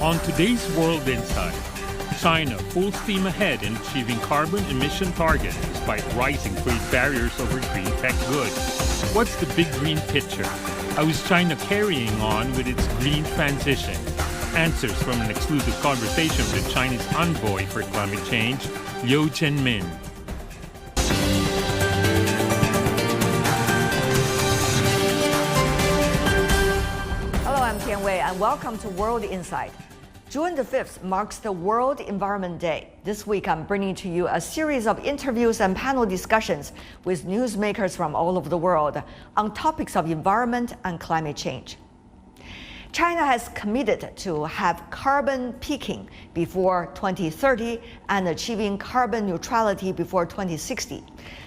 On today's World Insight, China full steam ahead in achieving carbon emission targets despite rising trade barriers over green tech goods. What's the big green picture? How is China carrying on with its green transition? Answers from an exclusive conversation with the Chinese envoy for climate change, Liu Zhenmin. Hello, I'm Tian and welcome to World Insight. June the 5th marks the World Environment Day. This week, I'm bringing to you a series of interviews and panel discussions with newsmakers from all over the world on topics of environment and climate change. China has committed to have carbon peaking before 2030 and achieving carbon neutrality before 2060.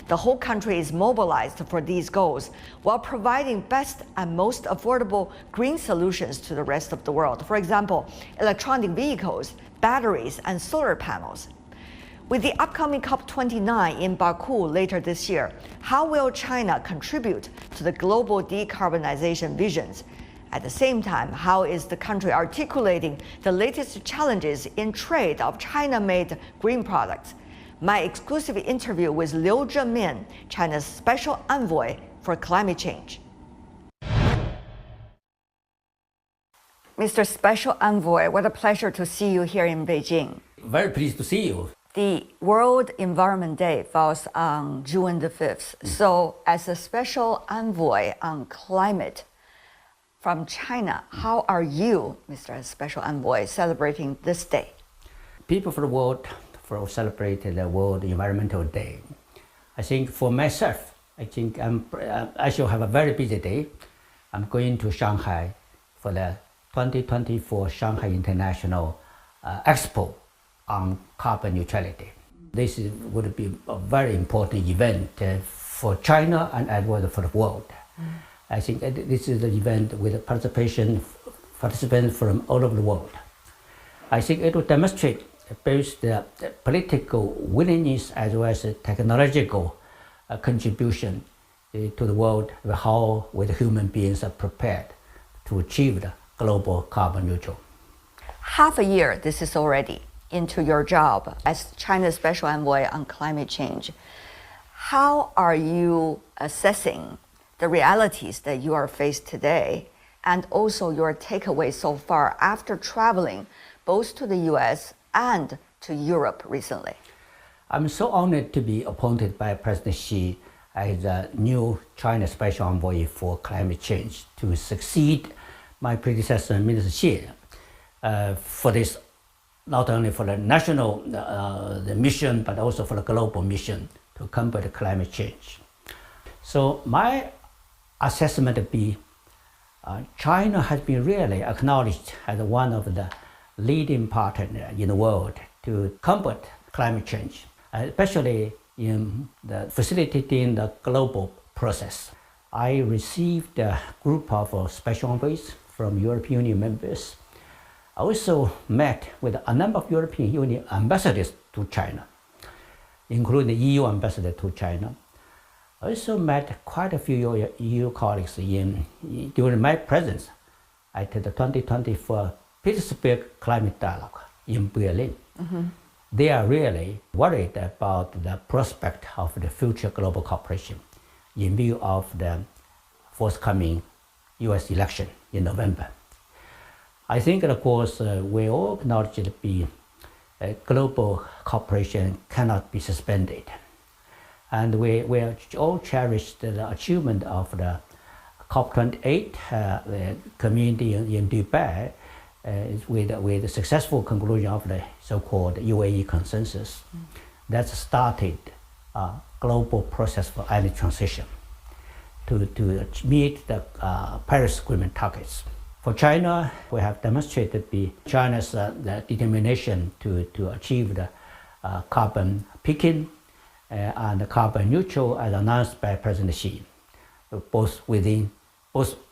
The whole country is mobilized for these goals while providing best and most affordable green solutions to the rest of the world. For example, electronic vehicles, batteries, and solar panels. With the upcoming COP29 in Baku later this year, how will China contribute to the global decarbonization visions? At the same time, how is the country articulating the latest challenges in trade of China-made green products? My exclusive interview with Liu Zhenmin, China's special envoy for climate change. Mr. Special Envoy, what a pleasure to see you here in Beijing. Very pleased to see you. The World Environment Day falls on June the 5th. So as a special envoy on climate, from China, how are you, Mr. Special Envoy, celebrating this day? People for the world celebrate the World Environmental Day. I think for myself, I shall have a very busy day. I'm going to Shanghai for the 2024 Shanghai International Expo on carbon neutrality. This would be a very important event for China and as well for the world. I think this is an event with participants from all over the world. I think it will demonstrate both the political willingness as well as the technological contribution to the world, how we human beings are prepared to achieve the global carbon neutral. Half a year this is already into your job as China's Special Envoy on climate change. How are you assessing the realities that you are faced today, and also your takeaway so far after traveling both to the US and to Europe recently? I'm so honored to be appointed by President Xi as a new China Special Envoy for climate change to succeed my predecessor, Minister Xi, for this, not only for the national the mission, but also for the global mission to combat climate change. So my assessment would be China has been really acknowledged as one of the leading partners in the world to combat climate change, especially in the facilitating the global process. I received a group of special envoys from European Union members. I also met with a number of European Union ambassadors to China, including the EU ambassador to China. I also met quite a few EU colleagues during my presence at the 2024 Pittsburgh Climate Dialogue in Berlin. They are really worried about the prospect of the future global cooperation in view of the forthcoming US election in November. I think, of course, we all acknowledge that global cooperation cannot be suspended. And we all cherish the achievement of the COP28 the community in Dubai with the successful conclusion of the so-called UAE consensus that started a global process for energy transition to meet the Paris Agreement targets. For China, we have demonstrated China's the determination to achieve the carbon peaking and carbon neutral as announced by President Xi, both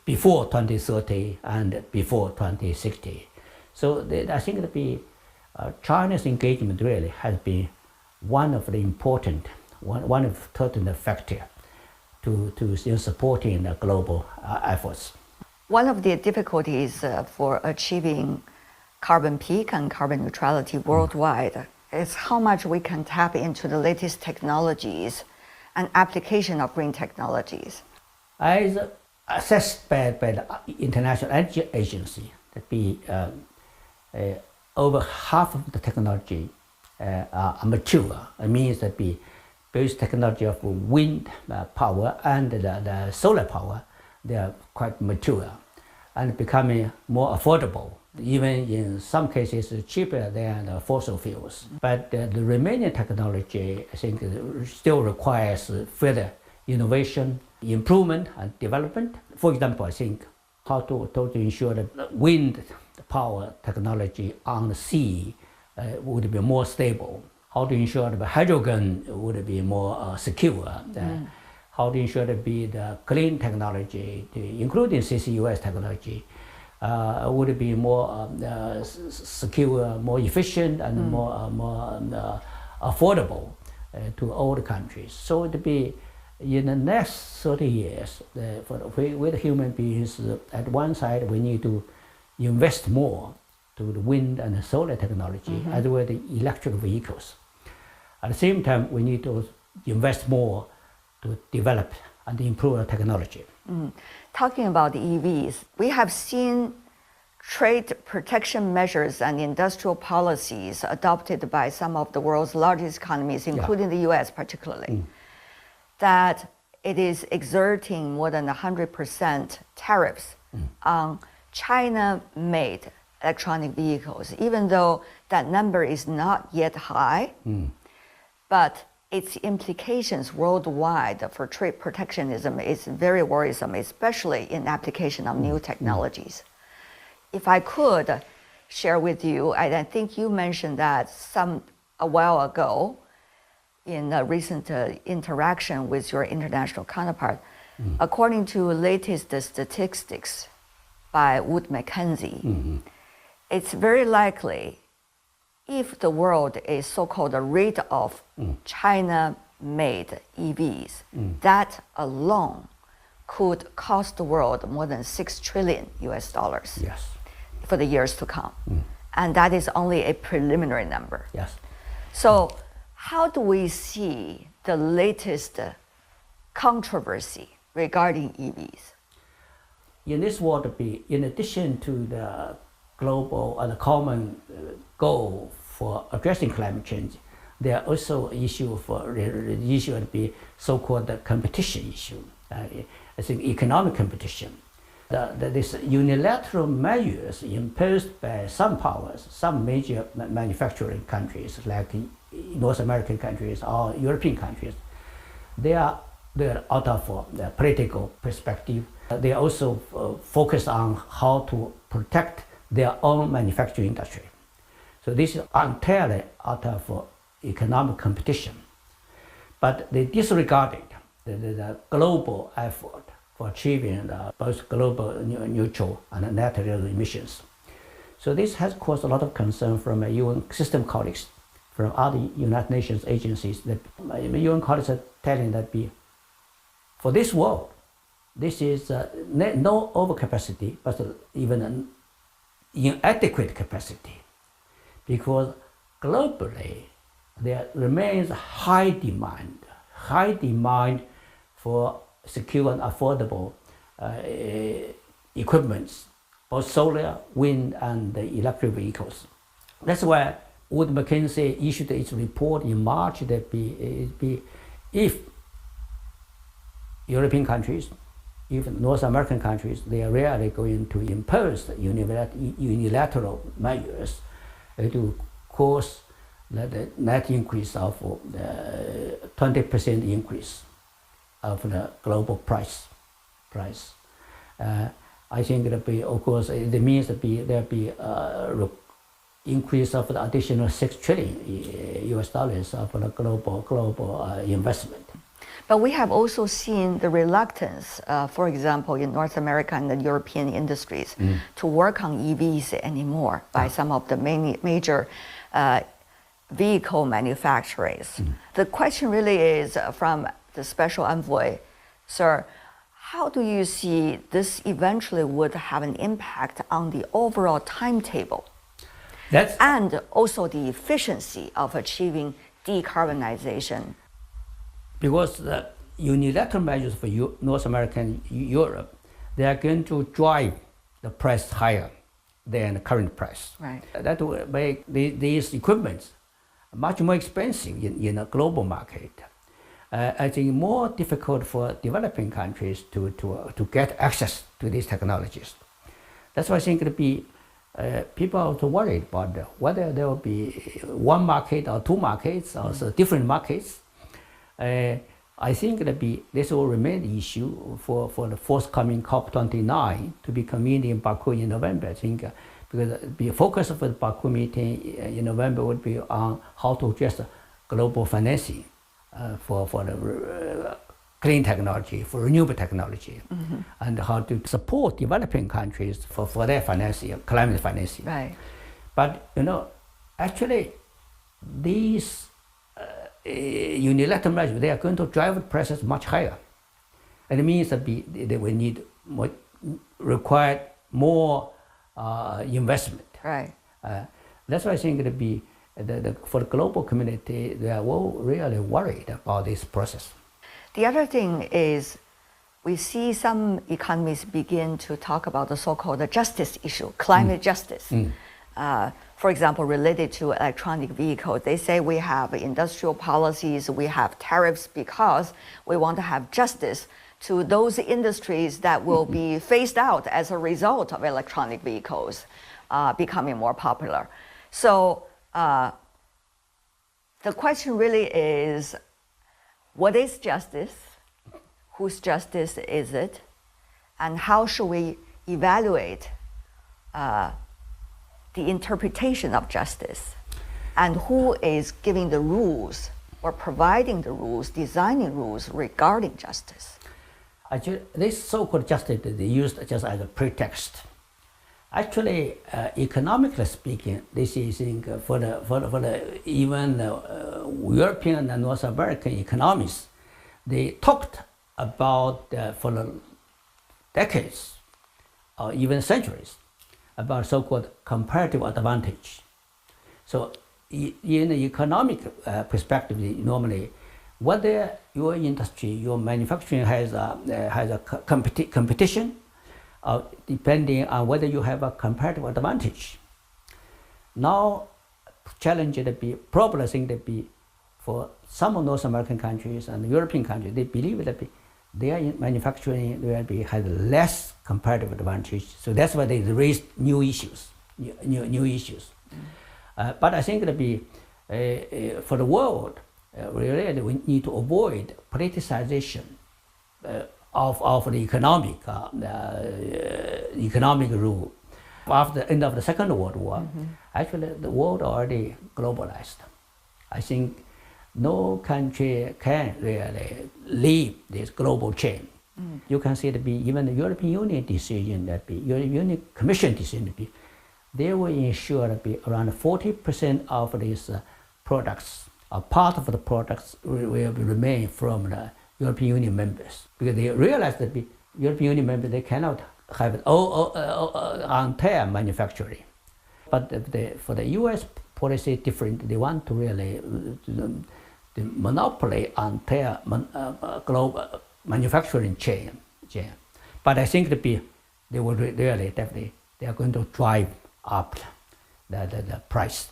before 2030 and before 2060. So I think that China's engagement really has been one of the important, one of the pertinent factors to supporting the global efforts. One of the difficulties for achieving carbon peak and carbon neutrality worldwide is how much we can tap into the latest technologies and application of green technologies. As assessed by the International Energy Agency, that over half of the technology are mature. It means that both technology of wind power and the solar power, they are quite mature and becoming more affordable, even in some cases cheaper than fossil fuels. But the remaining technology, I think, still requires further innovation, improvement, and development. For example, I think how to ensure that wind power technology on the sea would be more stable, how to ensure that hydrogen would be more secure, how to ensure that the clean technology, including CCUS technology, would be more secure, more efficient, and more affordable to all the countries. So it be in the next 30 years, with human beings, at one side we need to invest more to the wind and the solar technology, as well as the electric vehicles. At the same time, we need to invest more to develop and improve the technology. Talking about the EVs, we have seen trade protection measures and industrial policies adopted by some of the world's largest economies, including the US particularly, that it is exerting more than 100% tariffs on China-made electronic vehicles, even though that number is not yet high, but its implications worldwide for trade protectionism is very worrisome, especially in application of new technologies. If I could share with you, I think you mentioned that a while ago in a recent interaction with your international counterpart. According to latest statistics by Wood Mackenzie, it's very likely if the world is so-called a rate of China-made EVs, that alone could cost the world more than $6 trillion for the years to come. And that is only a preliminary number. So how do we see the latest controversy regarding EVs? In this world, in addition to the global and common goal for addressing climate change, there are also issues to be so-called competition issue. I think economic competition. These unilateral measures imposed by some powers, some major manufacturing countries like North American countries or European countries, they're out of the political perspective. They also focus on how to protect their own manufacturing industry. So this is entirely out of economic competition. But they disregarded the global effort for achieving both global neutral and net zero emissions. So this has caused a lot of concern from UN system colleagues, from other United Nations agencies. That UN colleagues are telling that for this world, this is no overcapacity, but even an inadequate capacity, because globally there remains high demand for secure and affordable equipments, both solar, wind, and electric vehicles. That's why Wood Mackenzie issued its report in March that if European countries, even North American countries, they are really going to impose unilateral measures to cause the net increase of 20% increase of the global price. I think of course, it means there'll be increase of the additional $6 trillion of the global investment. But we have also seen the reluctance, for example, in North America and the European industries to work on EVs anymore by some of the major vehicle manufacturers. The question really is from the special envoy, sir, how do you see this eventually would have an impact on the overall timetable and also the efficiency of achieving decarbonization. Because the unilateral measures for North America and Europe, they are going to drive the price higher than the current price. Right. That will make these equipments much more expensive in a global market. I think more difficult for developing countries to get access to these technologies. That's why I think it'll be people are also worried about whether there will be one market or two markets or different markets. I think this will remain the issue for the forthcoming COP29 to be convened in Baku in November. I think because the focus of the Baku meeting in November would be on how to address global financing for the clean technology, for renewable technology, and how to support developing countries for their financing, climate financing. Right. But actually, these unilateral measures, they are going to drive the prices much higher. And it means that they will require more investment. Right. That's why I think it'll be for the global community, they are all really worried about this process. The other thing is we see some economies begin to talk about the so-called justice issue, climate justice. For example, related to electronic vehicles, they say we have industrial policies, we have tariffs because we want to have justice to those industries that will be phased out as a result of electronic vehicles becoming more popular. So the question really is, what is justice? Whose justice is it? And how should we evaluate the interpretation of justice? And who is giving the rules or providing the rules, designing rules regarding justice? Actually, this so-called justice is used just as a pretext. Actually, economically speaking, this is for the even European and North American economists, they talked about for the decades or even centuries about so-called comparative advantage. So in the economic perspective, normally, whether your industry, your manufacturing has a competition, depending on whether you have a comparative advantage. Now, challenge to be probably thing to be for some of North American countries and European countries, they believe that their manufacturing has less comparative advantage. So that's why they raised new issues, new issues. But I think for the world, really we need to avoid politicization of the economic rule. After the end of the Second World War, actually the world already globalized. I think no country can really leave this global chain. You can see even the European Union decision, European Union Commission decision, they will ensure that around 40% of these products, a part of the products will remain from the European Union members, because they realize that the European Union members, they cannot have entire manufacturing. But for the US policy different, they want to really the monopoly entire global manufacturing chain. But I think they will really definitely, they are going to drive up the price.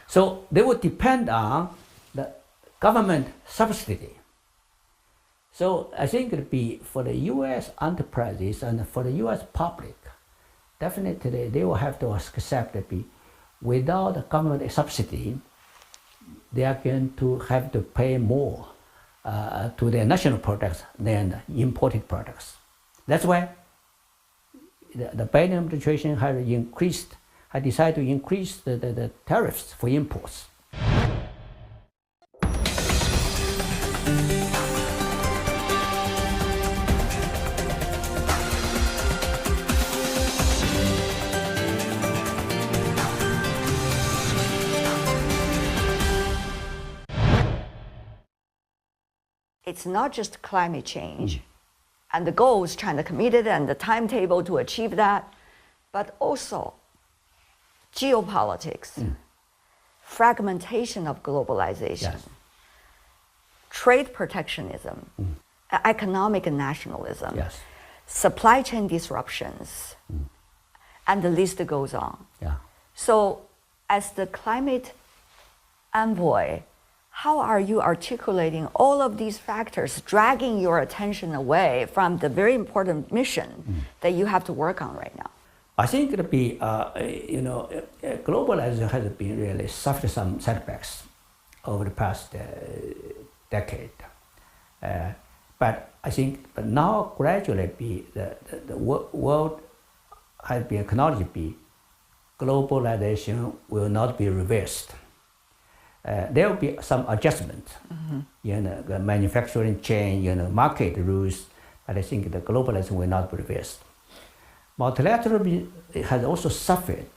So they will depend on the government subsidy. So I think it'd be for the U.S. enterprises and for the U.S. public, definitely they will have to accept that without the government subsidy, they are going to have to pay more to their national products than imported products. That's why the Biden administration has decided to increase the tariffs for imports. It's not just climate change and the goals China committed and the timetable to achieve that, but also geopolitics, fragmentation of globalization, Yes. trade protectionism, economic nationalism, Yes. supply chain disruptions, and the list goes on. Yeah. So, as the climate envoy, how are you articulating all of these factors, dragging your attention away from the very important mission that you have to work on right now? I think it'll be, globalization has been really suffered some setbacks over the past decade. But I think now gradually the world has been acknowledged globalization will not be reversed. There will be some adjustment, the manufacturing chain, market rules, but I think the globalization will not be reversed. Multilateralism has also suffered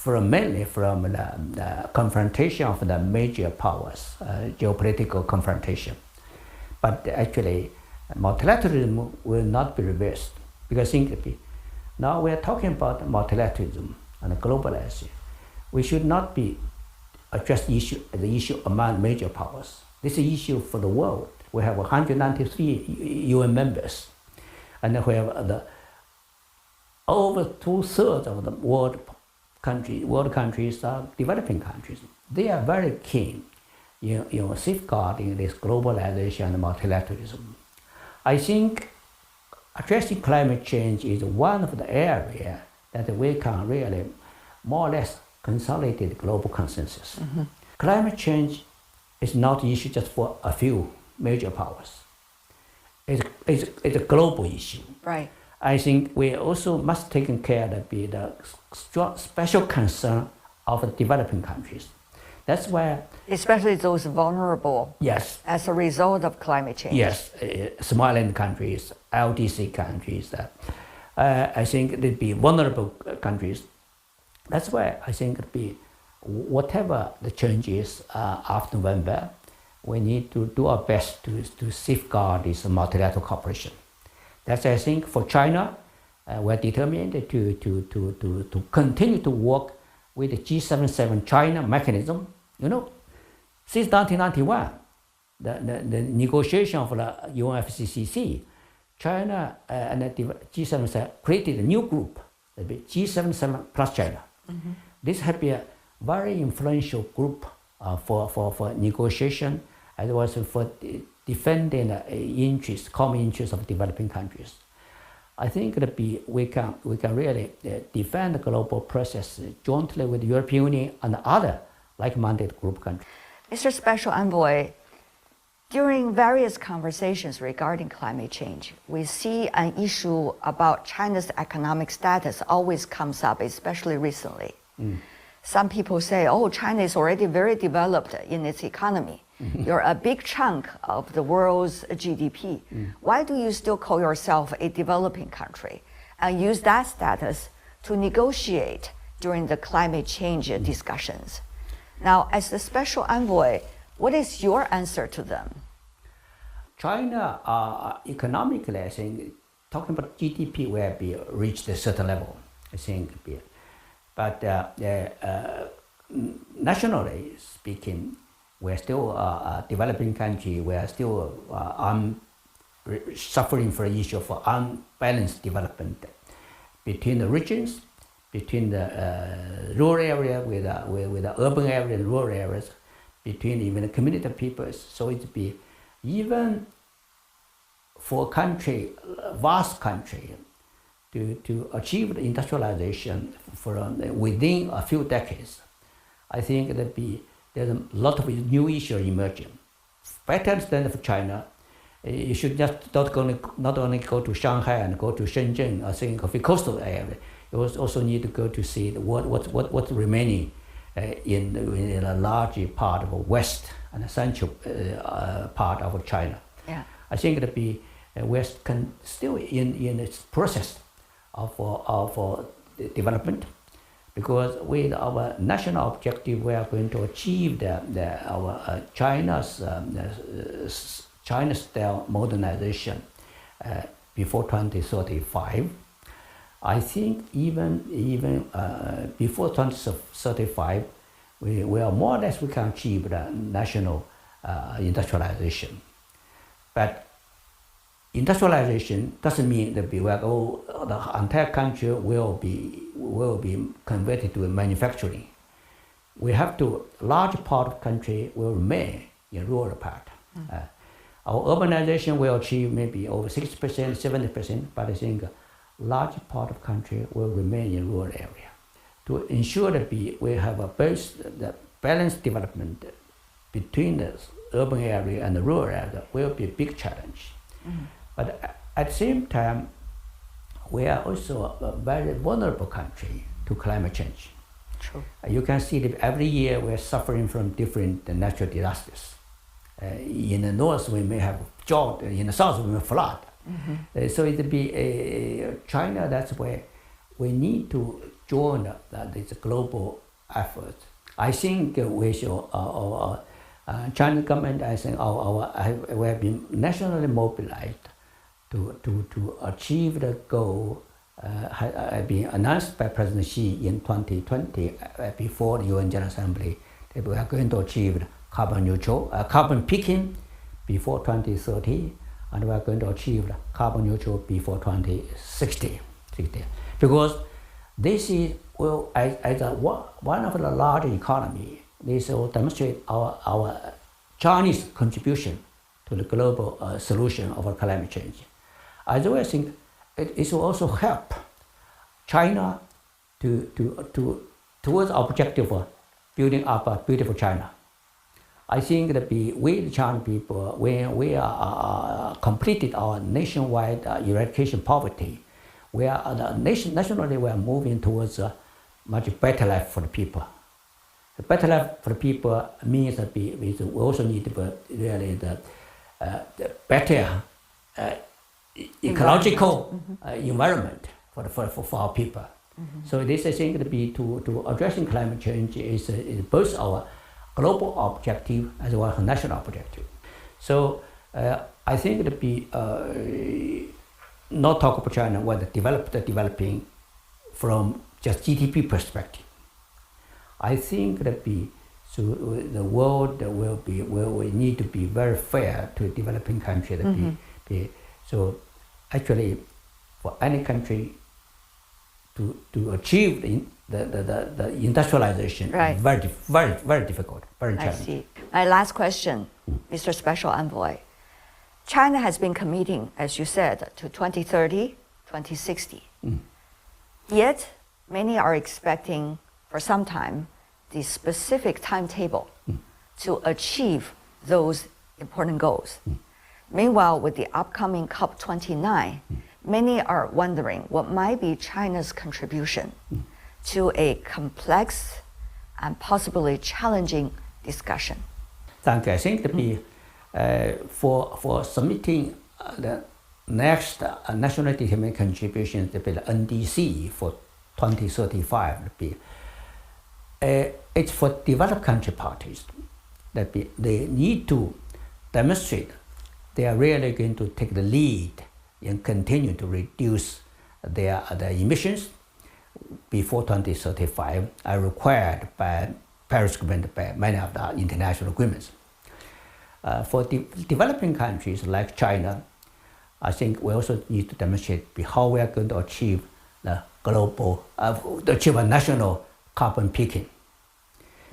mainly from the confrontation of the major powers, geopolitical confrontation. But actually, multilateralism will not be reversed because I think now we are talking about multilateralism and globalization. We should not be address the issue among major powers. This is an issue for the world. We have 193 UN members, and we have over 2/3 of the world countries are developing countries. They are very keen in safeguarding this globalization and multilateralism. I think addressing climate change is one of the areas that we can really more or less consolidate global consensus. Climate change is not an issue just for a few major powers. It's a global issue. Right. I think we also must take care of the special concern of the developing countries. That's why, especially those vulnerable. Yes. As a result of climate change. Yes, small island countries, LDC countries. I think it'd be vulnerable countries. That's why I think it'd be whatever the change is after November, we need to do our best to safeguard this multilateral cooperation. That's why I think for China, we're determined to continue to work with the G77 China mechanism. Since 1991, the negotiation of the UNFCCC, China and the G77 created a new group, the G77 plus China. This has been a very influential group for negotiation as well as for defending the common interests of developing countries. I think that we can really defend the global process jointly with the European Union and other like-minded group countries. Mr. Special Envoy, during various conversations regarding climate change, we see an issue about China's economic status always comes up, especially recently. Some people say, oh, China is already very developed in its economy. You're a big chunk of the world's GDP. Why do you still call yourself a developing country and use that status to negotiate during the climate change discussions? Now, as the Special Envoy, what is your answer to them? China, economically, I think, talking about GDP, will be reached a certain level, I think. But nationally speaking, we're still a developing country. We are still suffering from the issue of unbalanced development between the regions, between the rural area with the urban area and rural areas, between even the community of peoples. So it'd be even for a country, vast country, to achieve the industrialization within a few decades. I think there's a lot of new issues emerging. Better understand for China, you should just not only go to Shanghai and go to Shenzhen, I think of the coastal area. You also need to go to see what's remaining in a large part of the west and central part of China. Yeah. I think that the West can still in its process of development, because with our national objective, we are going to achieve our China-style modernization before 2035. I think even before 2035, we are more or less we can achieve the national industrialization. But industrialization doesn't mean that the entire country will be converted to manufacturing. We have to, large part of the country will remain in rural part. Our urbanization will achieve maybe over 60%, 70%, but I think a large part of the country will remain in rural area. To ensure that we have a both the balanced development between the urban area and the rural area will be a big challenge. But at the same time, we are also a very vulnerable country to climate change. True. You can see that every year we're suffering from different natural disasters. In the north, we may have drought. In the south, we may have flood. So it will be China. That's where we need to join this global effort. I think we should. Chinese government, I think, we have been nationally mobilized to achieve the goal been announced by President Xi in 2020 before the UN General Assembly that we are going to achieve carbon peaking before 2030, and we are going to achieve carbon neutral before 2060. Because this is as one of the large economy. This will demonstrate our Chinese contribution to the global solution of climate change. I think it will also help China towards our objective of building up a beautiful China. I think that we the Chinese people, when we are completed our nationwide eradication poverty, we are nationally we are moving towards a much better life for the people. The better life for the people means that we also need really the better ecological environment for our people. So this I think to addressing climate change is both our global objective as well as national objective. So I think not talk about China whether developing from just GDP perspective. I think that the world will need to be very fair to a developing country. So actually, for any country to achieve the industrialization, right. very difficult, very challenging. I see. My last question, Mr. Special Envoy. China has been committing, as you said, to 2030, 2060. Yet, many are expecting for some time the specific timetable to achieve those important goals. Meanwhile, with the upcoming COP29, many are wondering what might be China's contribution to a complex and possibly challenging discussion. Thank you. I think for submitting the next national determined contribution to the NDC for 2035, it's for developed country parties that they need to demonstrate they are really going to take the lead and continue to reduce their emissions before 2035 are required by Paris Agreement, by many of the international agreements. For developing countries like China, I think we also need to demonstrate how we are going to achieve the global, achieve a national carbon peaking.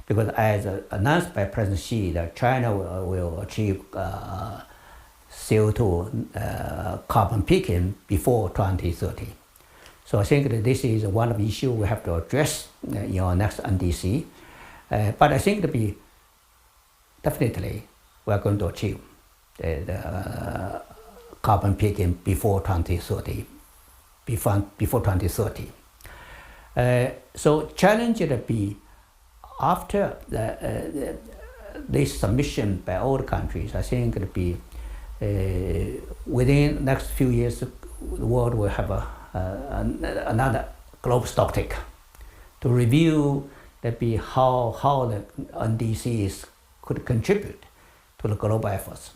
Because as announced by President Xi, that China will achieve CO2 carbon peaking before 2030. So I think that this is one of the issues we have to address in our next NDC. But I think definitely we are going to achieve the carbon peaking before 2030. Before 2030. So challenge will be after this submission by all the countries. I think it'll be within the next few years, the world will have another global stocktake to review how the NDCs could contribute to the global efforts.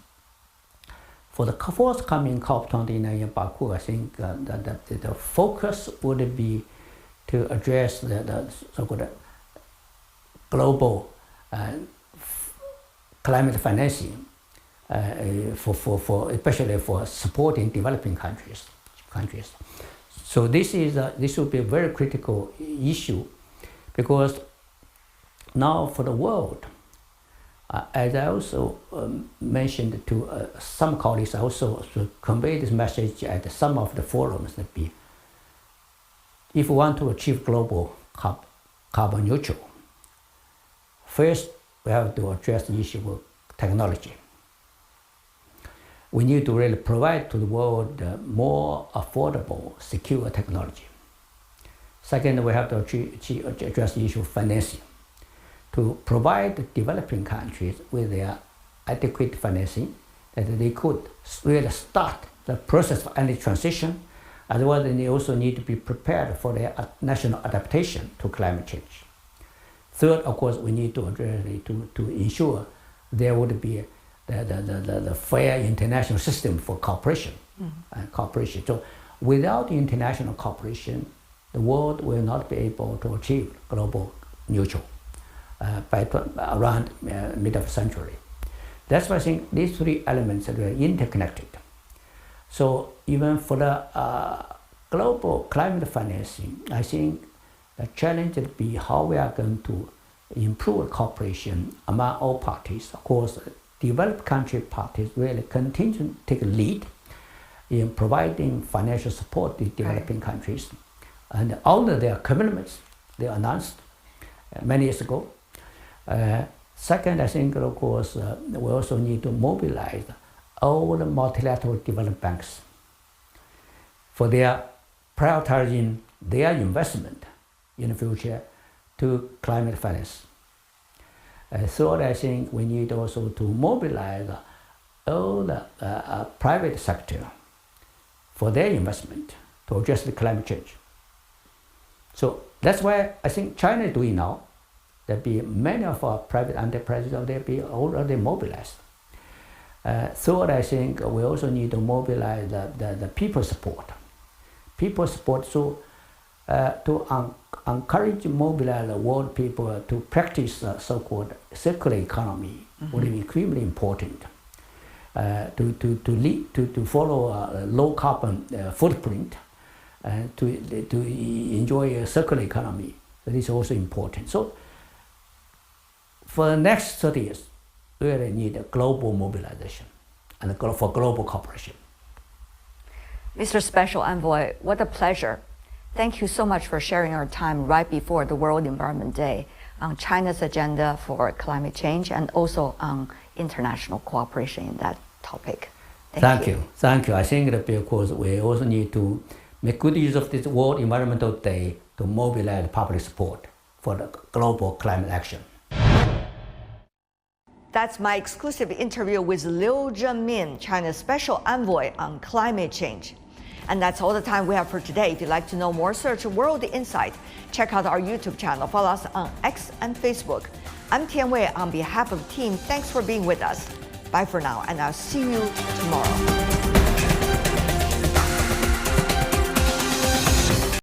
For the forthcoming COP29 in Baku, I think the focus would be to address the so-called global climate financing, for especially for supporting developing countries. So this will be a very critical issue, because now for the world, as I also mentioned to some colleagues, I also convey this message at some of the forums, that if we want to achieve global carbon neutral, first we have to address the issue of technology. We need to really provide to the world more affordable, secure technology. Second, we have to address the issue of financing, to provide developing countries with their adequate financing, that they could really start the process of energy transition. Otherwise, they also need to be prepared for their national adaptation to climate change. Third, of course, we need to address to ensure there would be the fair international system for cooperation. So without international cooperation, the world will not be able to achieve global neutral by around mid of the century. That's why I think these three elements are interconnected. So even for the global climate financing, I think the challenge will be how we are going to improve cooperation among all parties. Of course, developed country parties really continue to take a lead in providing financial support to developing countries. And all of their commitments they announced many years ago. Second, I think, of course, we also need to mobilize all the multilateral development banks for their prioritizing their investment in the future to climate finance. Third, I think we need also to mobilize all the private sector for their investment to address the climate change. So that's why I think China is doing now. There be many of our private enterprises they be already mobilized. Third, I think we also need to mobilize the people support. People support, so to encourage mobilize the world people to practice so-called circular economy would be extremely important. To follow a low carbon footprint, to enjoy a circular economy, that is also important. So for the next 30 years, we really need a global mobilization and for global cooperation. Mr. Special Envoy, what a pleasure. Thank you so much for sharing our time right before the World Environment Day on China's agenda for climate change and also on international cooperation in that topic. Thank you. Thank you. I think that because we also need to make good use of this World Environmental Day to mobilize public support for the global climate action. That's my exclusive interview with Liu Zhenmin, China's Special Envoy on climate change. And that's all the time we have for today. If you'd like to know more, search World Insight. Check out our YouTube channel. Follow us on X and Facebook. I'm Tian Wei on behalf of the team. Thanks for being with us. Bye for now, and I'll see you tomorrow.